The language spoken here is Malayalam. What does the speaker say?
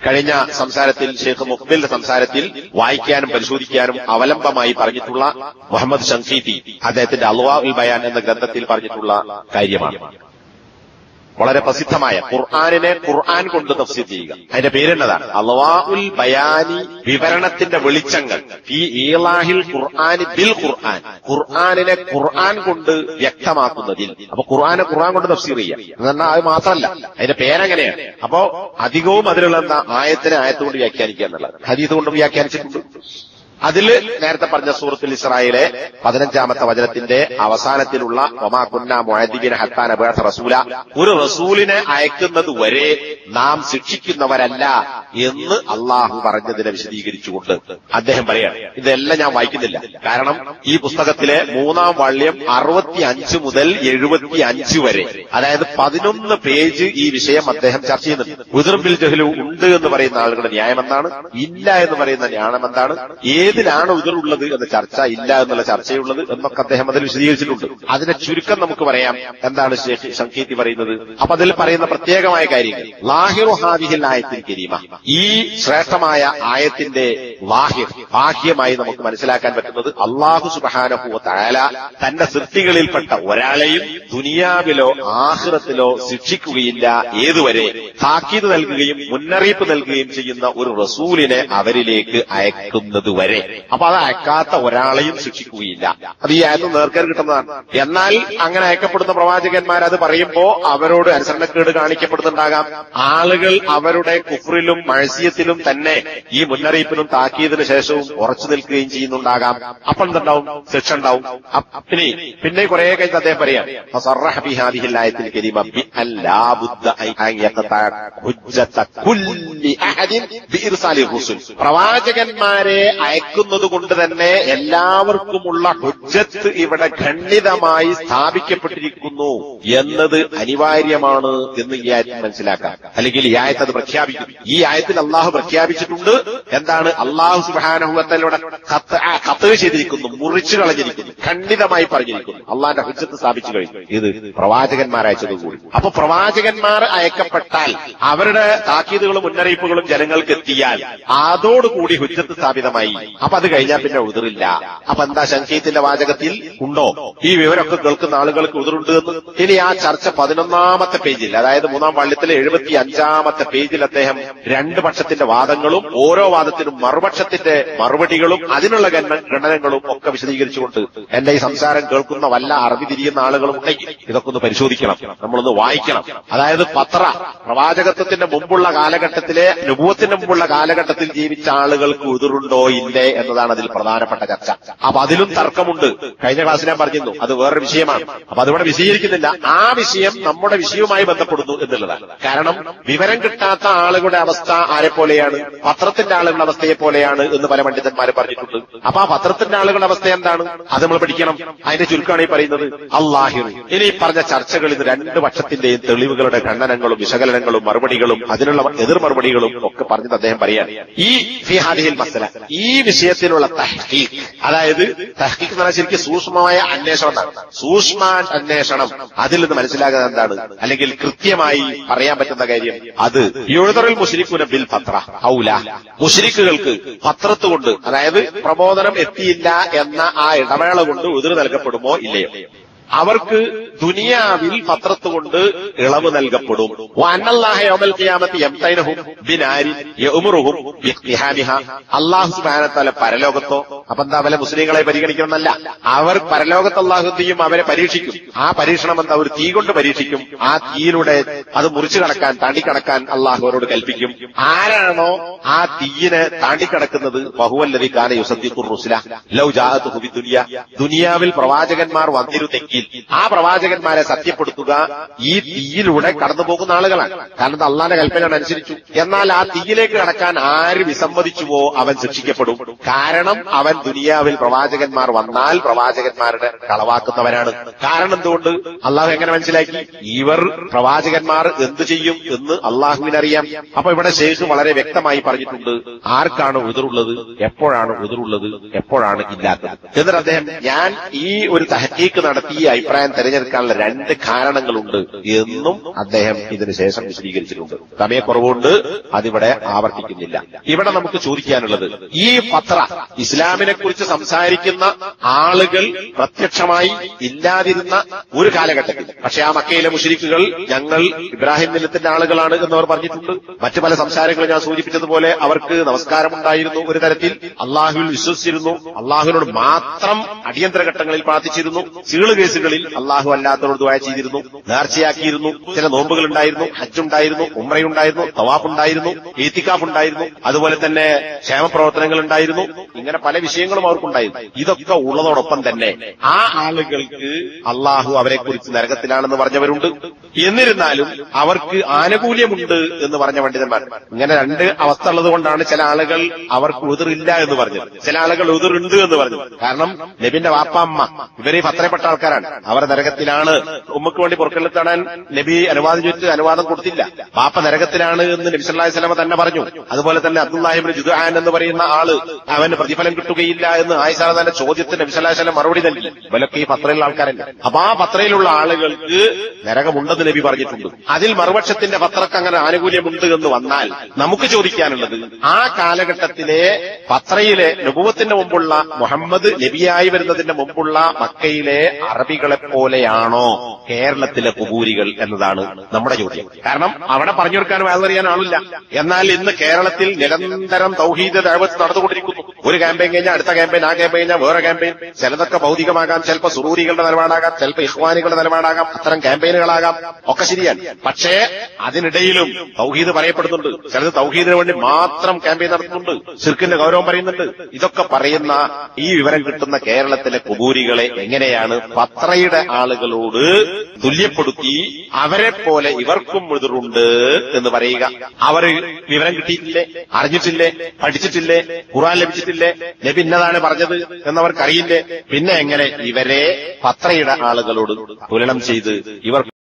കഴിഞ്ഞ സംസാരത്തിൽ ഷെയ്ഖ് മുഖ്ബിലിന്റെ സംസാരത്തിൽ വായിക്കാനും പരിശോധിക്കാനും അവലംബമായി പറഞ്ഞിട്ടുള്ള മുഹമ്മദ് ഷംഖീതി അദ്ദേഹത്തിന്റെ അൽവാ ഉൽ ബയാൻ എന്ന ഗ്രന്ഥത്തിൽ പറഞ്ഞിട്ടുള്ള കാര്യമാണ്. വളരെ പ്രസിദ്ധമായ ഖുർആനിനെ ഖുർആൻ കൊണ്ട് തഫ്സീർ ചെയ്യുക. അതിന്റെ പേരെന്നതാണ് അൽവാ ഉൽ ബയാനി, വിവരണത്തിന്റെ വെളിച്ചങ്ങൾ. ഈ ഈളാഹിൽ ഖുർആനി ബിൽ ഖുർആൻ, ഖുർആനിനെ ഖുർആൻ കൊണ്ട് വ്യക്തമാക്കുന്നതിൽ. അപ്പൊ ഖുർആനെ ഖുർആൻ കൊണ്ട് തഫ്സീർ ചെയ്യാം എന്നാൽ അത് മാത്രമല്ല, അതിന്റെ പേരെങ്ങനെയാണ്. അപ്പോ അധികവും അതിലുള്ള എന്താ, ആയത്തിനെ ആയത്തുകൊണ്ട് വ്യാഖ്യാനിക്കുക എന്നുള്ളത്. ഹദീസ് കൊണ്ട് വ്യാഖ്യാനിച്ചിട്ടുണ്ട്. അതില് നേരത്തെ പറഞ്ഞ സൂറത്തുൽ ഇസ്രായിലെ 15-ാമത്തെ വചനത്തിന്റെ അവസാനത്തിലുള്ള വമാ കുന്നാ മുഅദ്ദിബീന ഹത്താ നബഅസ റസൂല, ഒരു റസൂലിനെ അയക്കുന്നത് വരെ നാം ശിക്ഷിക്കുന്നവരല്ല എന്ന് അള്ളാഹു പറഞ്ഞതിനെ വിശദീകരിച്ചുകൊണ്ട് അദ്ദേഹം പറയാണ്. ഇതെല്ലാം ഞാൻ വായിക്കുന്നില്ല, കാരണം ഈ പുസ്തകത്തിലെ 3-ാം വാള്യം 65 മുതൽ 75 വരെ, അതായത് 11 പേജ് ഈ വിഷയം അദ്ദേഹം ചർച്ച ചെയ്യുന്നുണ്ട്. ഉദ്ർ ബിൽ ജഹ്ലു ഉണ്ട് എന്ന് പറയുന്ന ആളുകളുടെ ന്യായം എന്താണ്, ഇല്ല എന്ന് പറയുന്ന ന്യായം എന്താണ്, ഏതിലാണ് ഉദറുള്ളത് എന്ന ചർച്ച, ഇല്ല എന്നുള്ള ചർച്ചയുള്ളത് എന്നൊക്കെ അദ്ദേഹം അതിൽ വിശദീകരിച്ചിട്ടുണ്ട്. അതിന്റെ ചുരുക്കം നമുക്ക് പറയാം. എന്താണ് ഷെയ്ഖ് ഷംഖീതി പറയുന്നത്? അപ്പൊ അതിൽ പറയുന്ന പ്രത്യേകമായ കാര്യങ്ങൾ, ലാഹിറു ഹാദിഹിൽ ആയത്തിൽ കരീമ, ഈ ശ്രേഷ്ഠമായ ആയത്തിന്റെ ലാഹിർ, ബാഹ്യമായി നമുക്ക് മനസ്സിലാക്കാൻ പറ്റുന്നത് അല്ലാഹു സുബ്ഹാനഹു വ തആല തന്റെ സൃഷ്ടികളിൽപ്പെട്ട ഒരാളെയും ദുനിയാവിലോ ആഖിറത്തിലോ ശിക്ഷിക്കുകയില്ല, ഏതുവരെ താക്കീത് നൽകുകയും മുന്നറിയിപ്പ് നൽകുകയും ചെയ്യുന്ന ഒരു റസൂലിനെ അവരിലേക്ക് അയക്കുന്നതുവരെ. അപ്പൊ അത് അയക്കാത്ത ഒരാളെയും ശിക്ഷിക്കുകയില്ല. അത് ഈ ആയത്ത് നേർക്കർ കിട്ടുന്നതാണ്. എന്നാൽ അങ്ങനെ അയക്കപ്പെടുന്ന പ്രവാചകന്മാർ അത് പറയുമ്പോ അവരോട് അനുസരണക്കേട് കാണിക്കപ്പെടുന്നുണ്ടാകാം. ആളുകൾ അവരുടെ കുഫ്റിലും മഴസിയത്തിലും തന്നെ ഈ മുന്നറിയിപ്പിനും താക്കീതിനു ശേഷവും ഉറച്ചു നിൽക്കുകയും ചെയ്യുന്നുണ്ടാകാം. അപ്പോൾ എന്തുണ്ടാവും? ശിക്ഷ ഉണ്ടാവും. പിന്നെ കുറെ കഴിഞ്ഞ് അദ്ദേഹം പറയാം, പ്രവാചകന്മാരെ അയക്കുന്നത് കൊണ്ട് തന്നെ എല്ലാവർക്കുമുള്ള ഹുജ്ജത്ത് ഇവിടെ ഖണ്ഡിതമായി സ്ഥാപിക്കപ്പെട്ടിരിക്കുന്നു എന്നത് അനിവാര്യമാണ് എന്ന് ഈ ആയത്തിൽ മനസ്സിലാക്കാം. അല്ലെങ്കിൽ ഈ ആയത്ത് അത് പ്രഖ്യാപിക്കുന്നു. ഈ ആയത്തിൽ അള്ളാഹു പ്രഖ്യാപിച്ചിട്ടുണ്ട്. എന്താണ്? അള്ളാഹു സുബ്ഹാനഹു വ തആലയുടെ ഖത്ത് ചെയ്തിരിക്കുന്നു, മുറിച്ചു കളഞ്ഞിരിക്കുന്നു, ഖണ്ഡിതമായി പറഞ്ഞിരിക്കുന്നു. അള്ളാഹിന്റെ ഹുജ്ജത്ത് സ്ഥാപിച്ചു കഴിഞ്ഞു. ഇത് പ്രവാചകന്മാരയച്ചതുകൂടി. അപ്പൊ പ്രവാചകന്മാർ അയക്കപ്പെട്ടാൽ അവരുടെ താക്കീതുകളും മുന്നറിയിപ്പുകളും ജനങ്ങൾക്ക് എത്തിയാൽ അതോടുകൂടി ഹുജ്ജത്ത് സ്ഥാപിതമായി. അപ്പൊ അത് കഴിഞ്ഞാൽ പിന്നെ ഉതിറില്ല. അപ്പൊ എന്താ ഷംഖീത്തിന്റെ വാചകത്തിൽ ഉണ്ടോ ഈ വിവരമൊക്കെ കേൾക്കുന്ന ആളുകൾക്ക് ഉതിറുണ്ട് എന്ന്? ഇനി ആ ചർച്ച 11-ാമത്തെ പേജിൽ, അതായത് 3-ാം വാള്യത്തിലെ 75-ാമത്തെ പേജിൽ അദ്ദേഹം രണ്ട് പക്ഷത്തിന്റെ വാദങ്ങളും ഓരോ വാദത്തിനും മറുപക്ഷത്തിന്റെ മറുപടികളും അതിനുള്ള ഗണനങ്ങളും ഒക്കെ വിശദീകരിച്ചുകൊണ്ട് എന്റെ ഈ സംസാരം കേൾക്കുന്ന വല്ല അറബി തിരിയുന്ന ആളുകളും ഉണ്ടെങ്കിൽ ഇതൊക്കെ ഒന്ന് പരിശോധിക്കണം, നമ്മളൊന്ന് വായിക്കണം. അതായത് പ്രവാചകത്വത്തിന്റെ മുമ്പുള്ള കാലഘട്ടത്തിലെ, നുബുവത്തിന്റെ മുമ്പുള്ള കാലഘട്ടത്തിൽ ജീവിച്ച ആളുകൾക്ക് ഉതിറുണ്ടോ ഇല്ലേ എന്നതാണ് അതിൽ പ്രധാനപ്പെട്ട ചർച്ച. അപ്പൊ അതിലും തർക്കമുണ്ട്. കഴിഞ്ഞ ക്ലാസ്സിൽ ഞാൻ പറഞ്ഞിരുന്നു, അത് വേറൊരു വിഷയമാണ്. അപ്പൊ അതിവിടെ വിശദീകരിക്കുന്നില്ല. ആ വിഷയം നമ്മുടെ വിഷയവുമായി ബന്ധപ്പെടുന്നു എന്നുള്ളതാണ്. കാരണം വിവരം കിട്ടാത്ത ആളുകളുടെ അവസ്ഥ ആരെപ്പോലെയാണ്? പത്രത്തിന്റെ ആളുകളുടെ അവസ്ഥയെ പോലെയാണ് എന്ന് പല പണ്ഡിതന്മാരും പറഞ്ഞിട്ടുണ്ട്. അപ്പൊ ആ പത്രത്തിന്റെ ആളുകളുടെ അവസ്ഥ എന്താണ്? അത് നമ്മൾ പഠിക്കണം. അതിന്റെ ചുരുക്കമാണ് ഈ പറയുന്നത് അല്ലാഹിർ. ഇനി പറഞ്ഞ ചർച്ചകളിൽ രണ്ട് പക്ഷത്തിന്റെയും തെളിവുകളുടെ ഖണ്ഡനങ്ങളും വിശകലനങ്ങളും മറുപടികളും അതിനുള്ള എതിർ മറുപടികളും ഒക്കെ പറഞ്ഞത് അദ്ദേഹം പറയാണ്. ഈ ഫി ഹാദിഹിൽ മസ്അല, ഈ വിഷയത്തിലുള്ള തഹ്ഖീഖ്, അതായത് തഹ്ഖീഖ് എന്ന് പറഞ്ഞാൽ ശരിക്കും സൂക്ഷ്മമായ അന്വേഷണം എന്നാണ്. സൂക്ഷ്മ അന്വേഷണം, അതിൽ നിന്ന് മനസ്സിലാകുന്നത് എന്താണ്? അല്ലെങ്കിൽ കൃത്യമായി പറയാൻ പറ്റുന്ന കാര്യം, അത് യുഅ്ദറുൽ മുശ്രികൂന ബിൽ ഫത്ര ഔല, മുശ്രിക്കുകൾക്ക് പത്രത്ത് കൊണ്ട്, അതായത് പ്രബോധനം എത്തിയില്ല എന്ന ആ ഇടവേള കൊണ്ട് ഉദ്ർ നൽകപ്പെടുമോ ഇല്ലയോ? അവർക്ക് ദുനിയാവിൽ പത്രത്ത് കൊണ്ട് ഇളവ് നൽകപ്പെടും. അല്ലാഹു സുബ്ഹാനഹു വ തആല പരലോകത്തോ, അപ്പൊ എന്താ വല്ല മുസ്ലിങ്ങളെ പരിഗണിക്കണമെന്നല്ല, അവർ പരലോകത്ത് അല്ലാഹു ചെയ്യും, അവരെ പരീക്ഷിക്കും. ആ പരീക്ഷണം എന്താ? ഒരു തീ കൊണ്ട് പരീക്ഷിക്കും. ആ തീയിലൂടെ അത് മുറിച്ചു കടക്കാൻ, താണ്ടിക്കടക്കാൻ അല്ലാഹു അവരോട് കൽപ്പിക്കും. ആരാണോ ആ തീയിനെ താണ്ടിക്കടക്കുന്നത്, വഹുവല്ലദീ കാന യുസദ്ദിഖുർ റുസുല ലൗ ജാഅതുഹു ബിദുനിയ, ദുനിയാവിൽ പ്രവാചകന്മാർ വന്നിരുന്നെങ്കിൽ ആ പ്രവാചകന്മാരെ സത്യപ്പെടുത്തുക ഈ തീയിലൂടെ കടന്നു പോകുന്ന ആളുകളാണ്. കാരണം അള്ളാന്റെ കൽപ്പന അനുസരിച്ചു. എന്നാൽ ആ തീയിലേക്ക് കടക്കാൻ ആര് വിസമ്മതിച്ചുവോ അവൻ ശിക്ഷിക്കപ്പെടും. കാരണം അവൻ ദുനിയാവിൽ പ്രവാചകന്മാർ വന്നാൽ പ്രവാചകന്മാരുടെ കളവാക്കുന്നവരാണ്. കാരണം എന്തുകൊണ്ട്? അള്ളാഹു എങ്ങനെ മനസ്സിലാക്കി? ഇവർ പ്രവാചകന്മാർ എന്തു ചെയ്യും എന്ന് അള്ളാഹുവിനറിയാം. അപ്പൊ ഇവിടെ ശേഖ് വളരെ വ്യക്തമായി പറഞ്ഞിട്ടുണ്ട് ആർക്കാണ് ഉദറുള്ളത്, എപ്പോഴാണ് ഉദറുള്ളത്, എപ്പോഴാണ് ഇല്ലാത്തത്. എന്നിട്ട് അദ്ദേഹം, ഞാൻ ഈ ഒരു തഹ്ഖീഖ് നടത്തിയ അഭിപ്രായം തെരഞ്ഞെടുക്കാനുള്ള 2 കാരണങ്ങളുണ്ട് എന്നും അദ്ദേഹം ഇതിനുശേഷം വിശദീകരിച്ചിട്ടുണ്ട്. സമയക്കുറവുകൊണ്ട് അതിവിടെ ആവർത്തിക്കുന്നില്ല. ഇവിടെ നമുക്ക് ചോദിക്കാനുള്ളത്, ഈ പത്ര ഇസ്ലാമിനെ കുറിച്ച് സംസാരിക്കുന്ന ആളുകൾ പ്രത്യക്ഷമായി ഇല്ലാതിരുന്ന ഒരു കാലഘട്ടത്തിൽ, പക്ഷെ ആ മക്കയിലെ മുശ്രിക്കുകൾ ഞങ്ങൾ ഇബ്രാഹിം മില്ലത്തിന്റെ ആളുകളാണ് എന്നവർ പറഞ്ഞിട്ടുണ്ട്. മറ്റു പല സംസാരങ്ങളും ഞാൻ സൂചിപ്പിച്ചതുപോലെ അവർക്ക് നമസ്കാരമുണ്ടായിരുന്നു, ഒരു തരത്തിൽ അള്ളാഹുവിൽ വിശ്വസിച്ചിരുന്നു, അള്ളാഹുവിനോട് മാത്രം അടിയന്തര ഘട്ടങ്ങളിൽ പ്രാർത്ഥിച്ചിരുന്നു, ചീള് കേസുകളിൽ അള്ളാഹു അല്ലാത്തവരോട് ദുആ ചെയ്തിരുന്നു, നേർച്ചയാക്കിയിരുന്നു, ചില നോമ്പുകൾ ഉണ്ടായിരുന്നു, ഹജ്ജുണ്ടായിരുന്നു, ഉംറയുണ്ടായിരുന്നു, തവാഫ് ഉണ്ടായിരുന്നു, ഈത്തിക്കാഫ് ഉണ്ടായിരുന്നു, അതുപോലെ തന്നെ ക്ഷേമപ്രവർത്തനങ്ങൾ ഉണ്ടായിരുന്നു. ഇങ്ങനെ പല വിഷയങ്ങളും അവർക്കുണ്ടായിരുന്നു. ഇതൊക്കെ ഉള്ളതോടൊപ്പം തന്നെ ആ ആളുകൾക്ക് അള്ളാഹു അവരെക്കുറിച്ച് നരകത്തിലാണെന്ന് പറഞ്ഞവരുണ്ട്. എന്നിരുന്നാലും അവർക്ക് ആനുകൂല്യമുണ്ട് എന്ന് പറഞ്ഞ പണ്ഡിതന്മാർ. ഇങ്ങനെ 2 അവസ്ഥ ഉള്ളത് കൊണ്ടാണ് ചില ആളുകൾ അവർക്ക് ഉതിറില്ല എന്ന് പറഞ്ഞത്, ചില ആളുകൾ ഉതിറുണ്ട് എന്ന് പറഞ്ഞു. കാരണം നബിന്റെ വാപ്പ അമ്മ ഇവരെ പത്രപ്പെട്ട ആൾക്കാരാണ്, അവർ നരകത്തിലാണ്. ഉമ്മക്ക് വേണ്ടി പുറക്കെടുത്താടാൻ നബി അനുവാദം കൊടുത്തില്ല. വാപ്പ നരകത്തിലാണ് എന്ന് നബി സല്ലല്ലാഹു അലൈഹി വസല്ലം തന്നെ പറഞ്ഞു. അതുപോലെ തന്നെ അബ്ദുല്ലാഹി ഇബ്നു ജുദ്ആൻ എന്ന് പറയുന്ന ആള് അവന് പ്രതിഫലം കിട്ടുകയില്ല എന്ന് ആയിഷ റളിയല്ലാഹു അൻഹ ചോദ്യത്തിന് നബി സല്ലല്ലാഹു അലൈഹി വസല്ലം മറുപടി നൽകി. ഇവരൊക്കെ ഈ പത്രയിലുള്ള ആൾക്കാരല്ല. അപ്പൊ ആ പത്രയിലുള്ള ആളുകൾക്ക് നരകമുണ്ടെന്ന് നബി പറഞ്ഞിട്ടുണ്ട്. അതിൽ മറുപക്ഷത്തിന്റെ പത്രക്ക് അങ്ങനെ ആനുകൂല്യമുണ്ട് എന്ന് വന്നാൽ നമുക്ക് ചോദിക്കാനുള്ളത്, ആ കാലഘട്ടത്തിലെ പത്രയിലെ നബുവത്തിന്റെ മുമ്പുള്ള മുഹമ്മദ് നബിയായി വരുന്നതിന്റെ മുമ്പുള്ള മക്കയിലെ അറബികളെ പോലെയാണോ കേരളത്തിലെ കുബൂരികൾ എന്നതാണ് നമ്മുടെ ചോദ്യം. കാരണം അവിടെ പറഞ്ഞു കൊടുക്കാനും അറിയാൻ ആളില്ല. എന്നാൽ ഇന്ന് കേരളത്തിൽ നിരന്തരം തൗഹീദ് ദഅവത്ത് നടന്നുകൊണ്ടിരിക്കുന്നു. ഒരു ക്യാമ്പയിൻ കഴിഞ്ഞാൽ അടുത്ത ക്യാമ്പയിൻ, ആ ക്യാമ്പയിൻ കഴിഞ്ഞാൽ വേറെ ക്യാമ്പയിൻ. ചിലതൊക്കെ ഭൗതികമാകാം, ചിലപ്പോൾ സുറൂരികളുടെ നിലപാടാകാം, ചിലപ്പോൾ ഇഖ്വാനികളുടെ നിലപാടാകാം, അത്തരം ക്യാമ്പയിനുകളാകാം, ഒക്കെ ശരിയാണ്. പക്ഷേ അതിനിടയിലും തൗഹീദ് പറയപ്പെടുന്നുണ്ട്. ചിലത് തൗഹീദിന് വേണ്ടി മാത്രം ക്യാമ്പയിൻ നടത്തുന്നുണ്ട്, ശിർക്കിന്റെ ഗൗരവം പറയുന്നുണ്ട്. ഇതൊക്കെ പറയുന്ന ഈ വിവരം കിട്ടുന്ന കേരളത്തിലെ കുബൂരികളെ എങ്ങനെയാണ് പത്രയുടെ ആളുകളോട് തുല്യപ്പെടുത്തി അവരെ പോലെ ഇവർക്കും എതിറുണ്ട് എന്ന് പറയുക? അവർ വിവരം കിട്ടിയിട്ടില്ലേ, അറിഞ്ഞിട്ടില്ലേ, പഠിച്ചിട്ടില്ലേ, ഖുർആൻ ലഭിച്ചിട്ടില്ലേ, നബി ഇന്നതാണ് പറഞ്ഞത് എന്നവർക്കറിയില്ലേ? പിന്നെ എങ്ങനെ ഇവരെ പത്രയുടെ ആളുകളോട് തുലനം ചെയ്ത് ഇവർ